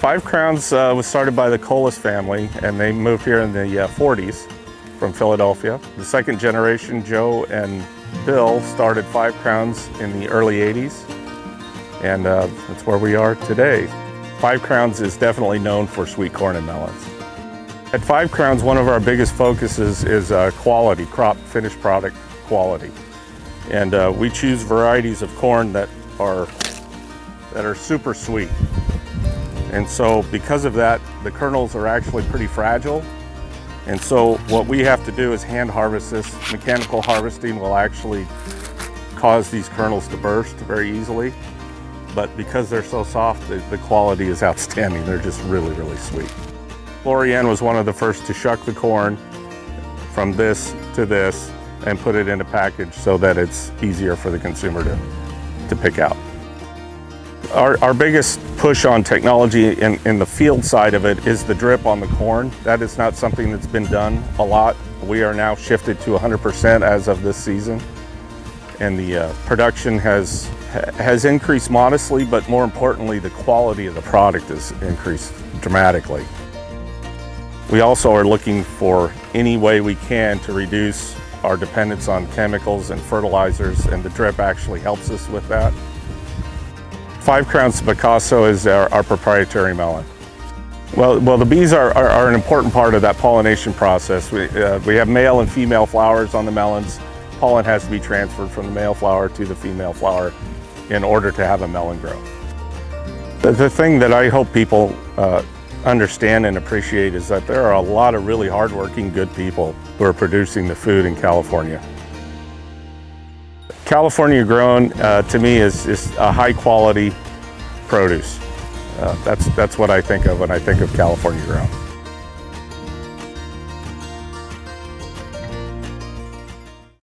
Five Crowns was started by the Colas family, and they moved here in the 40s from Philadelphia. The second generation, Joe and Bill, started Five Crowns in the early 80s, and that's where we are today. Five Crowns is definitely known for sweet corn and melons. At Five Crowns, one of our biggest focuses is quality, crop finished product quality. And we choose varieties of corn that are super sweet. And so because of that, the kernels are actually pretty fragile. And so what we have to do is hand harvest this. Mechanical harvesting will actually cause these kernels to burst very easily. But because they're so soft, the quality is outstanding. They're just really, really sweet. Lorianne was one of the first to shuck the corn from this to this and put it in a package so that it's easier for the consumer to pick out. Our biggest push on technology in the field side of it is the drip on the corn. That is not something that's been done a lot. We are now shifted to 100% as of this season. And the production has increased modestly, but more importantly, the quality of the product has increased dramatically. We also are looking for any way we can to reduce our dependence on chemicals and fertilizers, and the drip actually helps us with that. Five Crowns Picasso is our proprietary melon. Well, the bees are an important part of that pollination process. We have male and female flowers on the melons. Pollen has to be transferred from the male flower to the female flower in order to have a melon grow. The thing that I hope people understand and appreciate is that there are a lot of really hardworking, good people who are producing the food in California. California grown, to me, is a high quality produce. That's what I think of when I think of California grown.